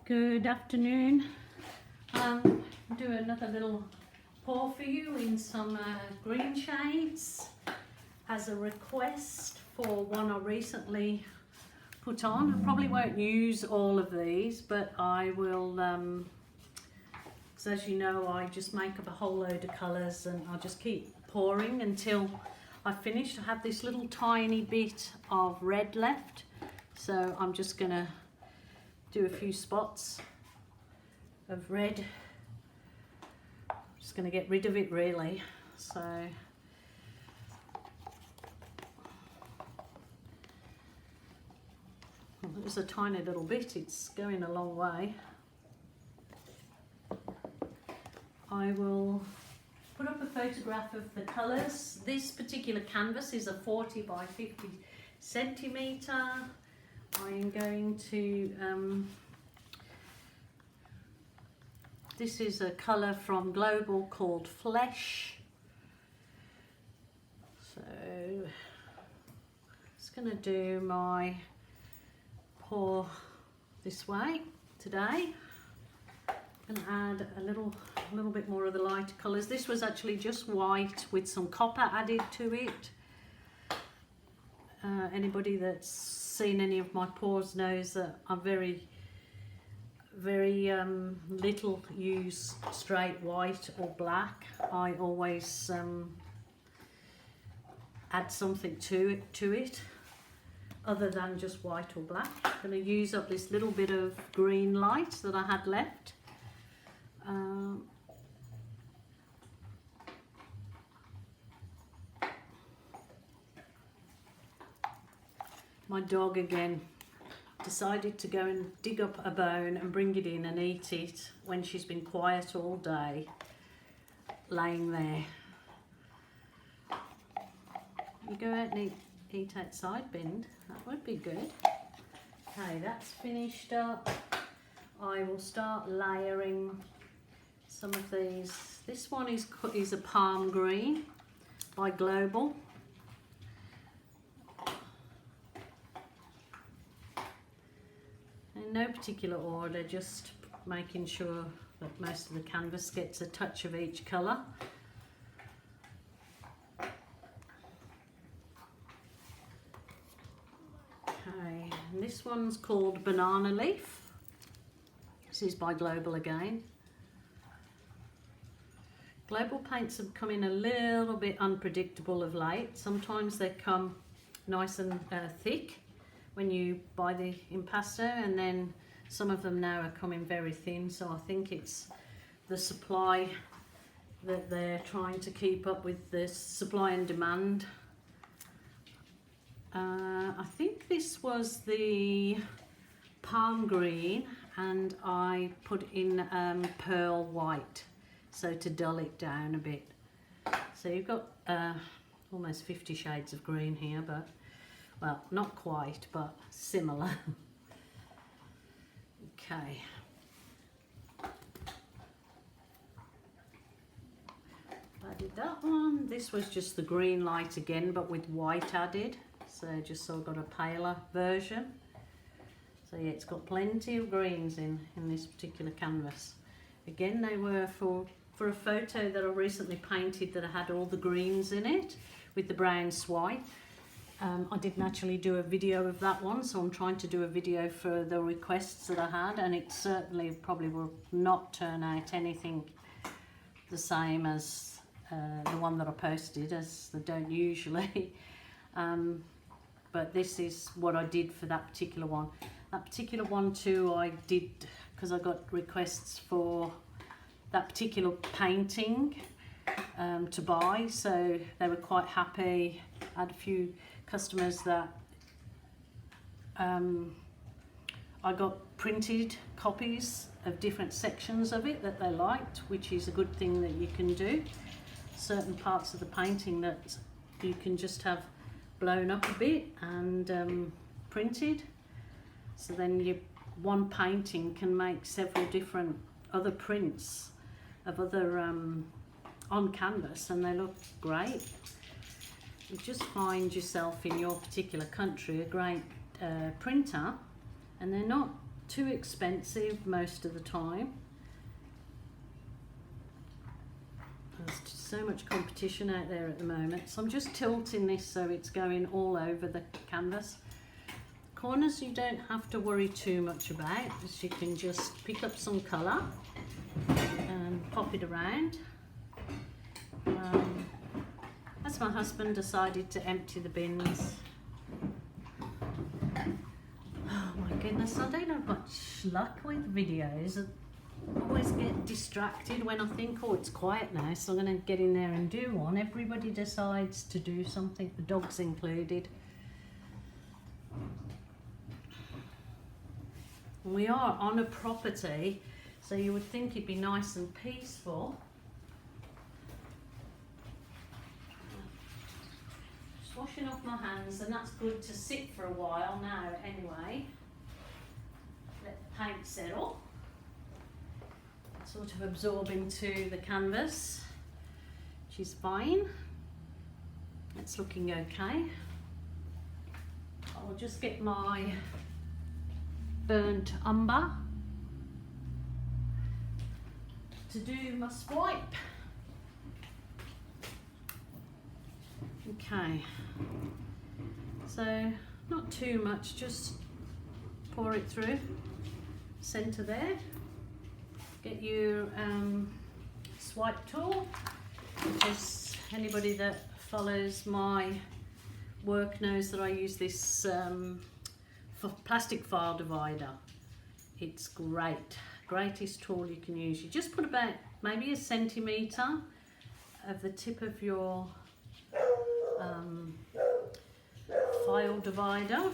Good afternoon. Do another little pour for you in some green shades as a request for one I recently put on. I probably won't use all of these, but I will, because as you know, I just make up a whole load of colours and I'll just keep pouring until I finish. I have this little tiny bit of red left, so I'm just going to do a few spots of red. Just going to get rid of it really. So it's a tiny little bit, it's going a long way. I will put up a photograph of the colours. This particular canvas is a 40 by 50 centimetre. I'm going to, this is a colour from Global called Flesh. So, I'm just going to do my pour this way today. I'm going to add a little bit more of the lighter colours. This was actually just white with some copper added to it. Anybody that's seen any of my pours knows that I'm very little use straight white or black. I always add something to it other than just white or black. I'm going to use up this little bit of green light that I had left. My dog again decided to go and dig up a bone and bring it in and eat it when she's been quiet all day, laying there. You go out and eat outside, Bind. That would be good. Okay, that's finished up. I will start layering some of these. This one is a palm green by Global. In no particular order, just making sure that most of the canvas gets a touch of each colour. Okay, and this one's called Banana Leaf. This is by Global again. Global paints have come in a little bit unpredictable of late. Sometimes they come nice and thick when you buy the impasto, and then some of them now are coming very thin, so I think it's the supply that they're trying to keep up with, the supply and demand. I think this was the palm green and I put in pearl white, so to dull it down a bit. So you've got almost 50 shades of green here, but well, not quite, but similar. Okay. I did that one. This was just the green light again, but with white added. So just so I've got a paler version. So yeah, it's got plenty of greens in this particular canvas. Again, they were for a photo that I recently painted that I had all the greens in it with the brown swipe. I didn't actually do a video of that one, so I'm trying to do a video for the requests that I had, and it certainly probably will not turn out anything the same as the one that I posted, as they don't usually. But this is what I did for that particular one. That particular one too I did because I got requests for that particular painting to buy, so they were quite happy. I had a few customers that I got printed copies of different sections of it that they liked, which is a good thing that you can do. Certain parts of the painting that you can just have blown up a bit and printed, so then one painting can make several different other prints of other on canvas, and they look great. You just find yourself in your particular country a great printer, and they're not too expensive most of the time. There's just so much competition out there at the moment. So I'm just tilting this so it's going all over the canvas. Corners you don't have to worry too much about, because you can just pick up some colour and pop it around. As my husband decided to empty the bins. Oh my goodness, I don't have much luck with videos. I always get distracted when I think, oh, it's quiet now, so I'm going to get in there and do one. Everybody decides to do something, the dogs included. We are on a property, so you would think it'd be nice and peaceful. Just washing off my hands, and that's good to sit for a while now anyway. Let the paint settle. Sort of absorb into the canvas, which is fine. It's looking okay. I'll just get my burnt umber to do my swipe. Okay, so not too much, just pour it through, centre there. Get your swipe tool, because anybody that follows my work knows that I use this for plastic file divider. It's great, greatest tool you can use. You just put about maybe a centimetre of the tip of your file divider.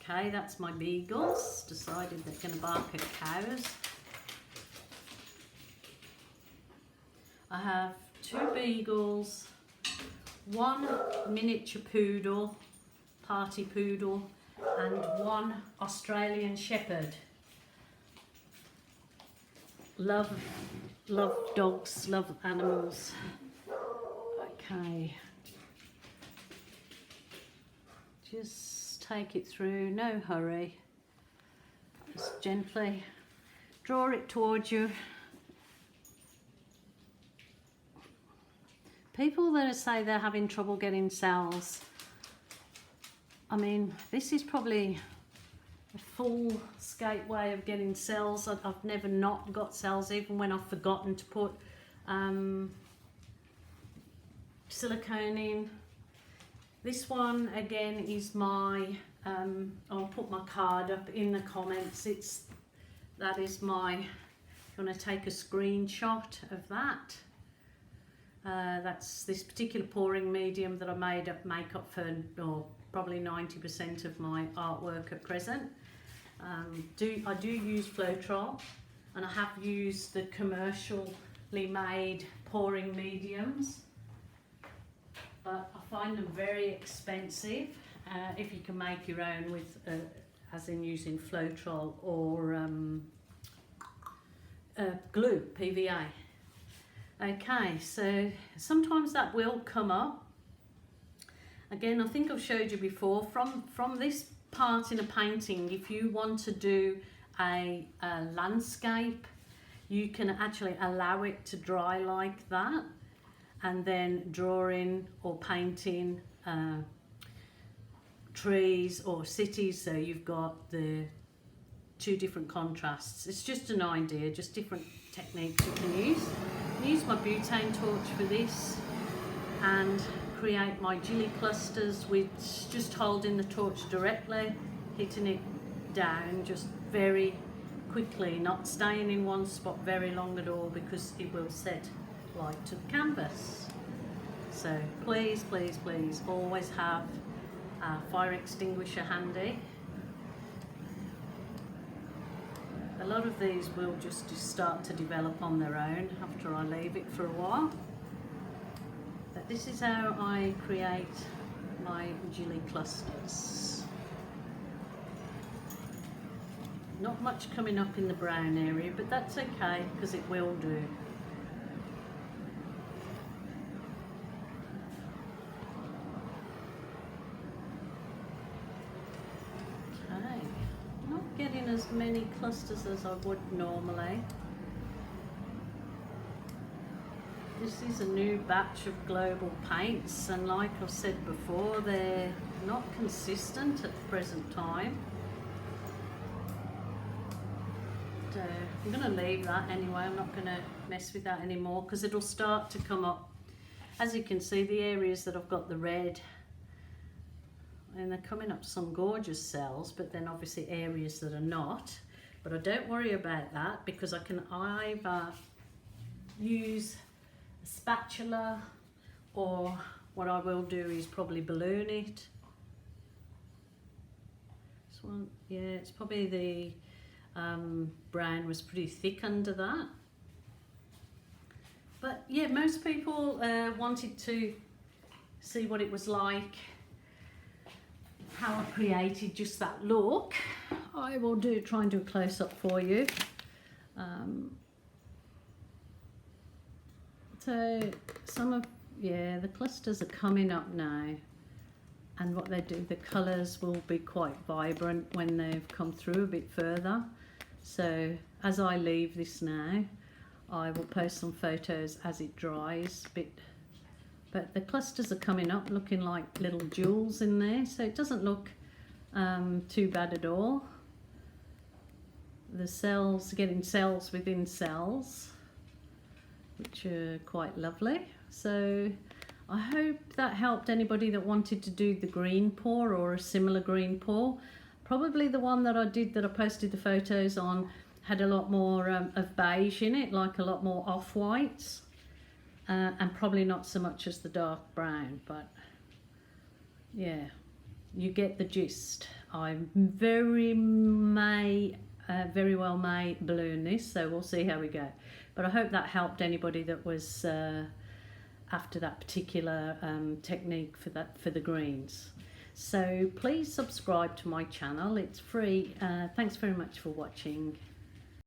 Okay, that's my beagles. Decided they're going to bark at cows. I have 2 beagles, 1 miniature poodle, party poodle, and 1 Australian shepherd. Love dogs, love animals. Okay. Just take it through, no hurry. Just gently draw it towards you. People that say they're having trouble getting cells, I mean, this is probably a full skate way of getting cells. I've never not got cells, even when I've forgotten to put silicone in. This one again is my, I'll put my card up in the comments. That is my, if you want to take a screenshot of that. That's this particular pouring medium that I made up makeup for, or probably 90% of my artwork at present. I do use Floetrol, and I have used the commercially made pouring mediums, but I find them very expensive if you can make your own with, as in using Floetrol or glue, PVA. Okay, so sometimes that will come up. Again, I think I've showed you before, from this part in a painting, if you want to do a landscape, you can actually allow it to dry like that, and then drawing or painting trees or cities, so you've got the 2 different contrasts. It's just an idea, just different techniques you can use. Use my butane torch for this and create my gilly clusters with just holding the torch directly, hitting it down just very quickly, not staying in one spot very long at all, because it will set light to the canvas. So please, please, please always have a fire extinguisher handy. A lot of these will just start to develop on their own after I leave it for a while. But this is how I create my gilly clusters. Not much coming up in the brown area, but that's okay, because it will do. as many clusters as I would normally. This is a new batch of global paints, and like I've said before, they're not consistent at the present time. So I'm going to leave that anyway. I'm not going to mess with that anymore because it'll start to come up. As you can see, the areas that I've got the red, and they're coming up some gorgeous cells, but then obviously areas that are not. But I don't worry about that because I can either use a spatula, or what I will do is probably balloon it. This one, yeah, it's probably the brown was pretty thick under that. But yeah, most people wanted to see what it was like, how I created just that look. I will try and do a close-up for you. So the clusters are coming up now, and what they do, the colours will be quite vibrant when they've come through a bit further. So as I leave this now, I will post some photos as it dries a bit, but the clusters are coming up looking like little jewels in there, so it doesn't look too bad at all. The cells, getting cells within cells, which are quite lovely. So I hope that helped anybody that wanted to do the green pour or a similar green pour. Probably the one that I did, that I posted the photos on, had a lot more of beige in it, like a lot more off-whites, and probably not so much as the dark brown, but yeah, you get the gist. I very well may balloon this, so we'll see how we go. But I hope that helped anybody that was after that particular technique for the greens. So please subscribe to my channel, it's free. Thanks very much for watching.